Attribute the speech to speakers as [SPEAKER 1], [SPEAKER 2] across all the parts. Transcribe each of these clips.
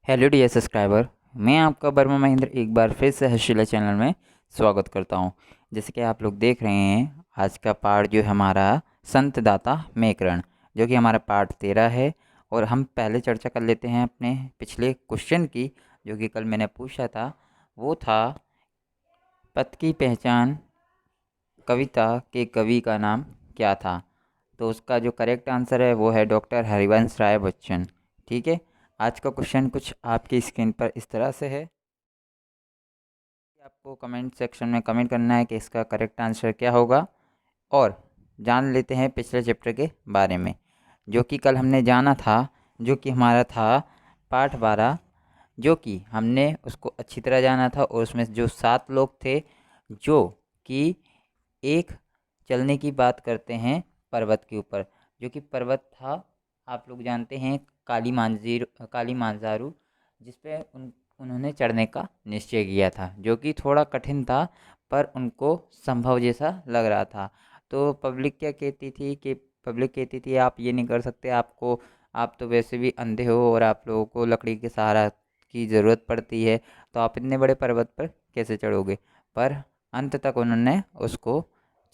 [SPEAKER 1] Hello dear subscriber. मैं आपका वर्मा महेंद्र एक बार फिर से हर्षिला चैनल में स्वागत करता हूं। जैसे कि आप लोग देख रहे हैं, आज का पार्ट जो है हमारा संत दाता मेकरण, जो कि हमारा पार्ट 13 है। और हम पहले चर्चा कर लेते हैं अपने पिछले क्वेश्चन की, जो कि कल मैंने पूछा था। वो था, पथ की पहचान कविता के कवि का नाम क्या था। तो उसका जो करेक्ट आंसर है वो है डॉक्टर हरिवंश राय बच्चन। ठीक है। आज का क्वेश्चन कुछ आपकी स्क्रीन पर इस तरह से है। आपको कमेंट सेक्शन में कमेंट करना है कि इसका करेक्ट आंसर क्या होगा। और जान लेते हैं पिछले चैप्टर के बारे में, जो कि कल हमने जाना था, जो कि हमारा था पाठ 12, जो कि हमने उसको अच्छी तरह जाना था। और उसमें जो 7 लोग थे, जो कि एक चलने की बात करते हैं पर्वत के ऊपर, जो कि पर्वत था, आप लोग जानते हैं, काली मांजारू, जिस पे उन्होंने चढ़ने का निश्चय किया था, जो कि थोड़ा कठिन था, पर उनको संभव जैसा लग रहा था। तो पब्लिक क्या कहती थी कि पब्लिक कहती थी आप ये नहीं कर सकते, आप तो वैसे भी अंधे हो और आप लोगों को लकड़ी के सहारा की ज़रूरत पड़ती है, तो आप इतने बड़े पर्वत पर कैसे चढ़ोगे। पर अंत तक उन्होंने उसको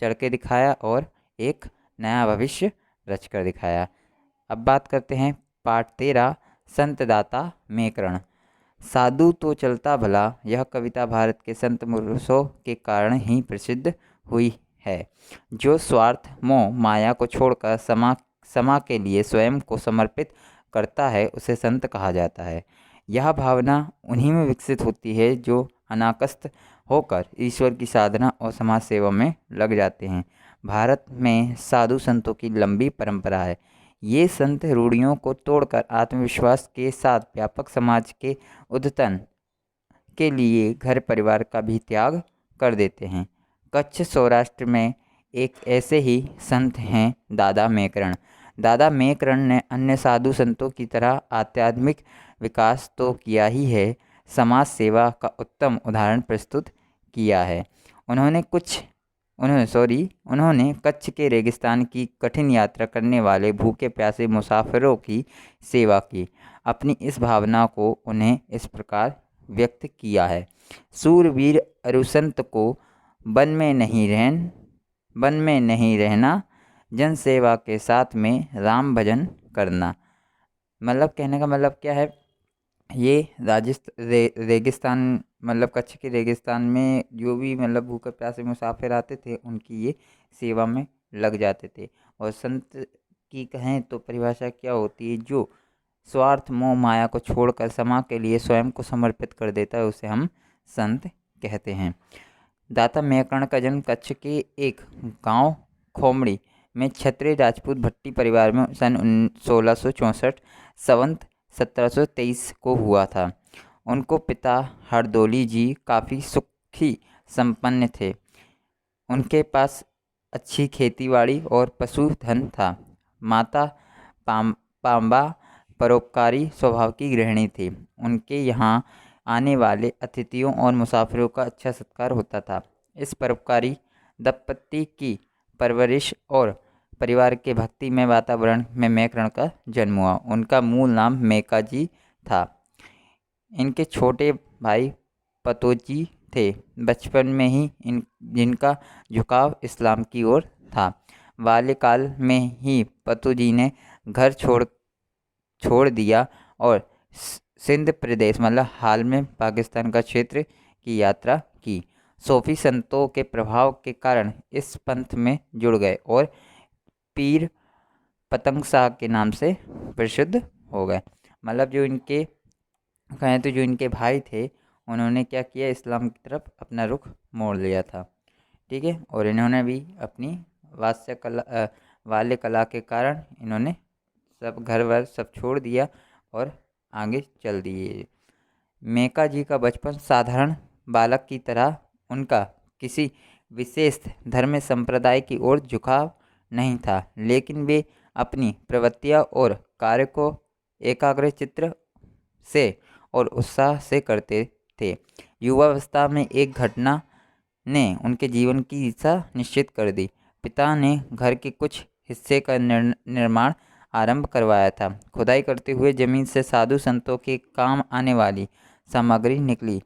[SPEAKER 1] चढ़ के दिखाया और एक नया भविष्य रच कर दिखाया। अब बात करते हैं पाठ 13, संत दाता मेकरण। साधु तो चलता भला, यह कविता भारत के संत पुरुषों के कारण ही प्रसिद्ध हुई है। जो स्वार्थ मोह माया को छोड़कर समा समा के लिए स्वयं को समर्पित करता है, उसे संत कहा जाता है। यह भावना उन्हीं में विकसित होती है जो अनाकस्त होकर ईश्वर की साधना और समाज सेवा में लग जाते हैं। भारत में साधु संतों की लंबी परंपरा है। ये संत रूढ़ियों को तोड़कर आत्मविश्वास के साथ व्यापक समाज के उद्यतन के लिए घर परिवार का भी त्याग कर देते हैं। कच्छ सौराष्ट्र में एक ऐसे ही संत हैं दादा मेकरण। दादा मेकरण ने अन्य साधु संतों की तरह आध्यात्मिक विकास तो किया ही है, समाज सेवा का उत्तम उदाहरण प्रस्तुत किया है। उन्होंने कुछ उन्होंने कच्छ के रेगिस्तान की कठिन यात्रा करने वाले भूखे प्यासे मुसाफिरों की सेवा की। अपनी इस भावना को उन्हें इस प्रकार व्यक्त किया है। सूरवीर अरुसंत को वन में नहीं रहना, जन सेवा के साथ में राम भजन करना। मतलब कहने का मतलब क्या है, ये रेगिस्तान, मतलब कच्छ के रेगिस्तान में जो भी मतलब भूखे प्यासे मुसाफिर आते थे, उनकी ये सेवा में लग जाते थे। और संत की कहें तो परिभाषा क्या होती है, जो स्वार्थ मोह माया को छोड़कर समा के लिए स्वयं को समर्पित कर देता है, उसे हम संत कहते हैं। दाता मेकर्ण का जन्म कच्छ के एक गांव खोमड़ी में क्षत्रिय राजपूत भट्टी परिवार में सन 1664 संवत 1723 को हुआ था। उनको पिता हरदोली जी काफ़ी सुखी संपन्न थे। उनके पास अच्छी खेतीबाड़ी और पशुधन था। माता पाम्बा परोपकारी स्वभाव की गृहिणी थी। उनके यहाँ आने वाले अतिथियों और मुसाफिरों का अच्छा सत्कार होता था। इस परोपकारी दंपति की परवरिश और परिवार के भक्तिमय वातावरण में मेकरण का जन्म हुआ। उनका मूल नाम मेकाजी था। इनके छोटे भाई पतोजी थे। बचपन में ही जिनका झुकाव इस्लाम की ओर था। बाल्यकाल में ही पतोजी ने घर छोड़ दिया और सिंध प्रदेश, मतलब हाल में पाकिस्तान का क्षेत्र, की यात्रा की। सूफी संतों के प्रभाव के कारण इस पंथ में जुड़ गए और पीर पतंग शाह के नाम से प्रसिद्ध हो गए। मतलब जो इनके कहें तो जो इनके भाई थे, उन्होंने क्या किया, इस्लाम की तरफ अपना रुख मोड़ लिया था। ठीक है। और इन्होंने भी अपनी बाल्य कला के कारण इन्होंने सब घर वर सब छोड़ दिया और आगे चल दिए। मेका जी का बचपन साधारण बालक की तरह, उनका किसी विशेष धर्म संप्रदाय की ओर झुकाव नहीं था, लेकिन वे अपनी प्रवृत्तियाँ और कार्य को एकाग्रचित्त से और उत्साह से करते थे। युवावस्था में एक घटना ने उनके जीवन की दिशा निश्चित कर दी। पिता ने घर के कुछ हिस्से का निर्माण आरंभ करवाया था। खुदाई करते हुए जमीन से साधु संतों के काम आने वाली सामग्री निकली।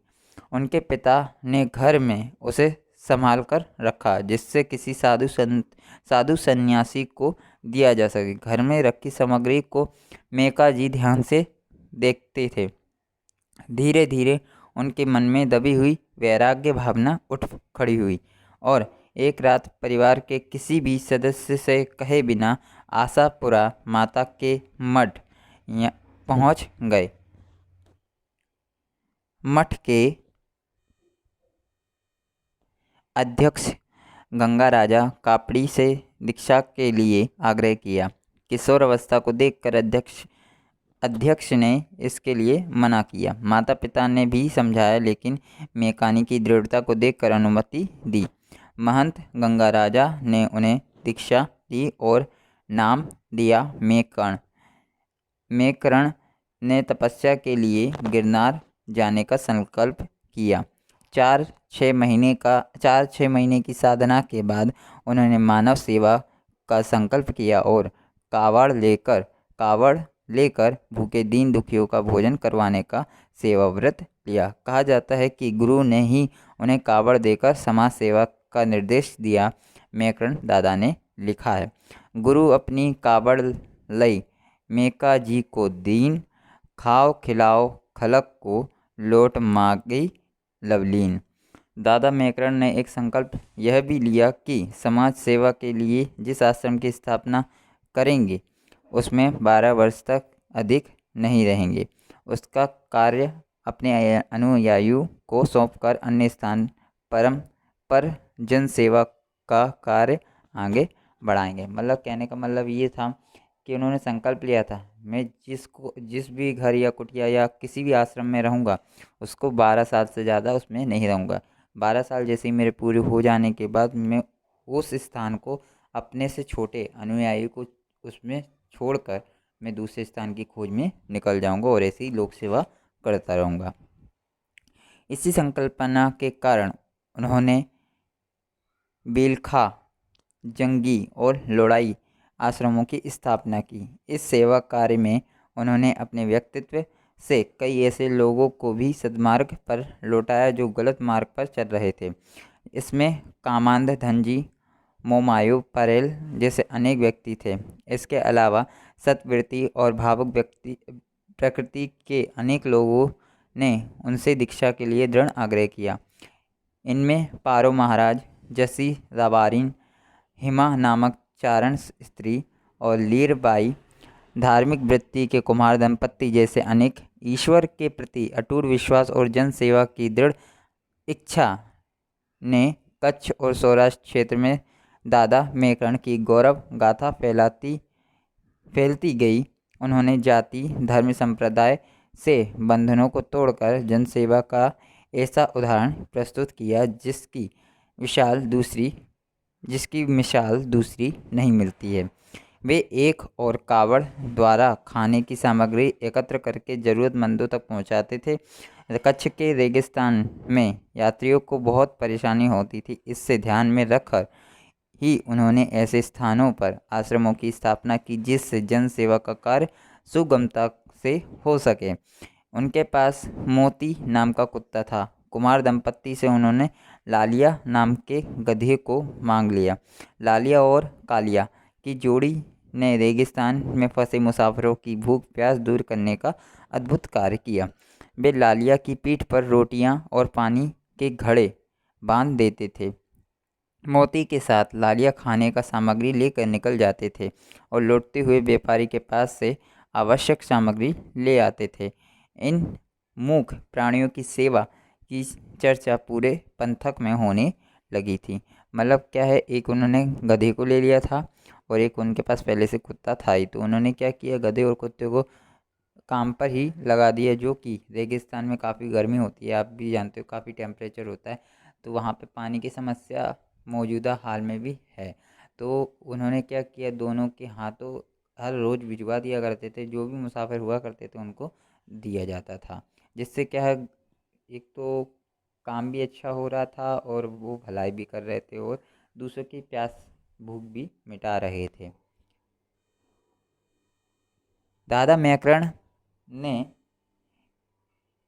[SPEAKER 1] उनके पिता ने घर में उसे संभाल कर रखा, जिससे किसी साधु सन्यासी को दिया जा सके। घर में रखी सामग्री को मेका जी ध्यान से देखते थे। धीरे धीरे उनके मन में दबी हुई वैराग्य भावना उठ खड़ी हुई और एक रात परिवार के किसी भी सदस्य से कहे बिना आशापुरा माता के मठ पहुंच गए। मठ के अध्यक्ष गंगा राजा कापड़ी से दीक्षा के लिए आग्रह किया। किशोर अवस्था को देखकर अध्यक्ष ने इसके लिए मना किया। माता पिता ने भी समझाया, लेकिन मेकानी की दृढ़ता को देखकर अनुमति दी। महंत गंगा राजा ने उन्हें दीक्षा दी और नाम दिया मेकर्ण। मेकर्ण ने तपस्या के लिए गिरनार जाने का संकल्प किया। 4-6 महीने की साधना के बाद उन्होंने मानव सेवा का संकल्प किया और कावड़ लेकर भूखे दीन दुखियों का भोजन करवाने का सेवा व्रत लिया। कहा जाता है कि गुरु ने ही उन्हें कावड़ देकर समाज सेवा का निर्देश दिया। मेकर्ण दादा ने लिखा है, गुरु अपनी कावड़ लई मेका जी को दीन, खाओ खिलाओ खलक को लोट मांगी लवलीन। दादा मेकर्ण ने एक संकल्प यह भी लिया कि समाज सेवा के लिए जिस आश्रम की स्थापना करेंगे उसमें 12 वर्ष तक अधिक नहीं रहेंगे। उसका कार्य अपने अनुयायियों को सौंपकर अन्य स्थान पर जन सेवा का कार्य आगे बढ़ाएंगे। मतलब कहने का मतलब ये था कि उन्होंने संकल्प लिया था, मैं जिस भी घर या कुटिया या किसी भी आश्रम में रहूँगा उसको 12 साल से ज़्यादा उसमें नहीं रहूँगा। 12 साल जैसे ही मेरे पूरे हो जाने के बाद मैं उस स्थान को अपने से छोटे अनुयायी को उसमें छोड़कर मैं दूसरे स्थान की खोज में निकल जाऊंगा और ऐसी लोक सेवा करता रहूँगा। इसी संकल्पना के कारण उन्होंने बेलखा, जंगी और लोड़ाई आश्रमों की स्थापना की। इस सेवा कार्य में उन्होंने अपने व्यक्तित्व से कई ऐसे लोगों को भी सद्मार्ग पर लौटाया जो गलत मार्ग पर चल रहे थे। इसमें कामांध धनजी, मोमायु परेल जैसे अनेक व्यक्ति थे। इसके अलावा सत्वृत्ति और भावुक प्रकृति के अनेक लोगों ने उनसे दीक्षा के लिए दृढ़ आग्रह किया। इनमें पारो महाराज, जसी राबारिन, हिमा नामक चारण स्त्री और लीरबाई धार्मिक वृत्ति के कुमार दंपत्ति जैसे अनेक ईश्वर के प्रति अटूट विश्वास और जन सेवा की दृढ़ इच्छा ने कच्छ और सौराष्ट्र क्षेत्र में दादा मेकर्ण की गौरव गाथा फैलती गई। उन्होंने जाति धर्म संप्रदाय से बंधनों को तोड़कर जनसेवा का ऐसा उदाहरण प्रस्तुत किया जिसकी मिसाल दूसरी नहीं मिलती है। वे एक और कावड़ द्वारा खाने की सामग्री एकत्र करके ज़रूरतमंदों तक पहुंचाते थे। कच्छ के रेगिस्तान में यात्रियों को बहुत परेशानी होती थी। इससे ध्यान में रखकर ही उन्होंने ऐसे स्थानों पर आश्रमों की स्थापना की जिससे जन सेवा का कार्य सुगमता से हो सके। उनके पास मोती नाम का कुत्ता था। कुमार दंपत्ति से उन्होंने लालिया नाम के गधे को मांग लिया। लालिया और कालिया की जोड़ी ने रेगिस्तान में फंसे मुसाफिरों की भूख प्यास दूर करने का अद्भुत कार्य किया। वे लालिया की पीठ पर रोटियां और पानी के घड़े बांध देते थे। मोती के साथ लालिया खाने का सामग्री लेकर निकल जाते थे और लौटते हुए व्यापारी के पास से आवश्यक सामग्री ले आते थे। इन मूक प्राणियों की सेवा की चर्चा पूरे पंथक में होने लगी थी। मतलब क्या है, एक उन्होंने गधे को ले लिया था और एक उनके पास पहले से कुत्ता था ही, तो उन्होंने क्या किया, गधे और कुत्ते को काम पर ही लगा दिया। जो कि रेगिस्तान में काफ़ी गर्मी होती है, आप भी जानते हो, काफ़ी टेम्परेचर होता है, तो वहाँ पे पानी की समस्या मौजूदा हाल में भी है। तो उन्होंने क्या किया, दोनों के हाथों हर रोज़ भिजवा दिया करते थे। जो भी मुसाफिर हुआ करते थे उनको दिया जाता था, जिससे क्या है, एक तो काम भी अच्छा हो रहा था और वो भलाई भी कर रहे थे और दूसरों की प्यास भूख भी मिटा रहे थे। दादा मैकरण ने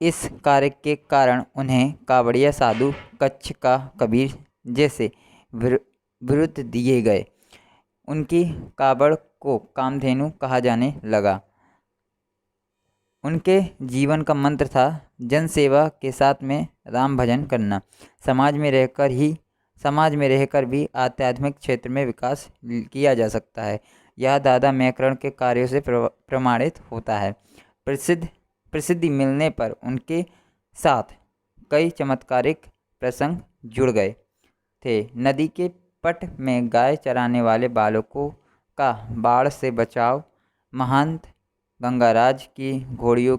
[SPEAKER 1] इस कार्य के कारण उन्हें कावड़िया साधु, कच्छ का कबीर जैसे बिरुद दिए गए। उनकी कावड़ को कामधेनु कहा जाने लगा। उनके जीवन का मंत्र था जन सेवा के साथ में राम भजन करना। समाज में रहकर भी आध्यात्मिक क्षेत्र में विकास किया जा सकता है। यह दादा मैकरण के कार्यों से प्रमाणित होता है। प्रसिद्धि मिलने पर उनके साथ कई चमत्कारिक प्रसंग जुड़ गए थे। नदी के पट में गाय चराने वाले बालकों का बाढ़ से बचाव, महंत गंगाराज की घोड़ियों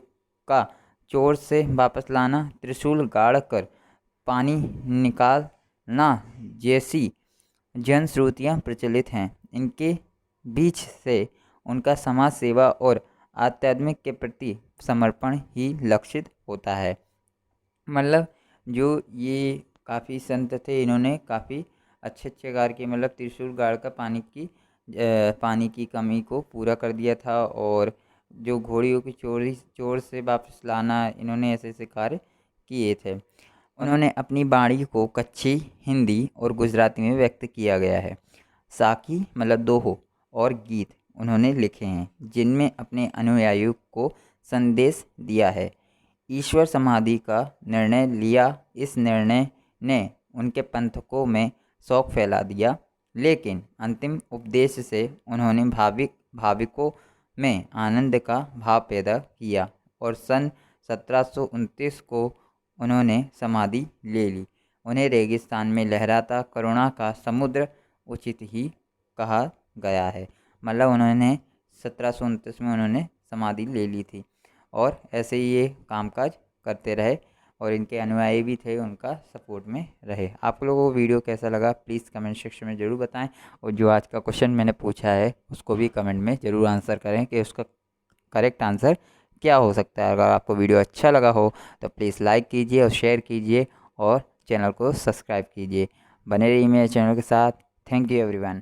[SPEAKER 1] का चोर से वापस लाना, त्रिशूल गाड़ कर पानी निकालना जैसी जनश्रुतियाँ प्रचलित हैं। इनके बीच से उनका समाज सेवा और आध्यात्मिक के प्रति समर्पण ही लक्षित होता है। मतलब जो ये काफ़ी संत थे, इन्होंने काफ़ी अच्छे कार्य किए। मतलब त्रिशूल गाड़ कर पानी की कमी को पूरा कर दिया था, और जो घोड़ियों की चोर से वापस लाना, इन्होंने ऐसे कार्य किए थे। उन्होंने अपनी वाणी को कच्छी, हिंदी और गुजराती में व्यक्त किया गया है। साखी मतलब दोहो और गीत उन्होंने लिखे हैं, जिनमें अपने अनुयायियों को संदेश दिया है। ईश्वर समाधि का निर्णय लिया। इस निर्णय ने उनके पंथकों में शौक फैला दिया, लेकिन अंतिम उपदेश से उन्होंने भाविकों में आनंद का भाव पैदा किया, और सन 1729 को उन्होंने समाधि ले ली। उन्हें रेगिस्तान में लहराता करुणा का समुद्र उचित ही कहा गया है। मतलब उन्होंने 1729 में उन्होंने समाधि ले ली थी, और ऐसे ही ये कामकाज करते रहे, और इनके अनुयायी भी थे, उनका सपोर्ट में रहे। आप लोगों को वीडियो कैसा लगा प्लीज़ कमेंट सेक्शन में ज़रूर बताएं, और जो आज का क्वेश्चन मैंने पूछा है उसको भी कमेंट में ज़रूर आंसर करें कि उसका करेक्ट आंसर क्या हो सकता है। अगर आपको वीडियो अच्छा लगा हो तो प्लीज़ लाइक कीजिए और शेयर कीजिए, और चैनल को सब्सक्राइब कीजिए। बने रहिए मेरे चैनल के साथ। Thank you everyone.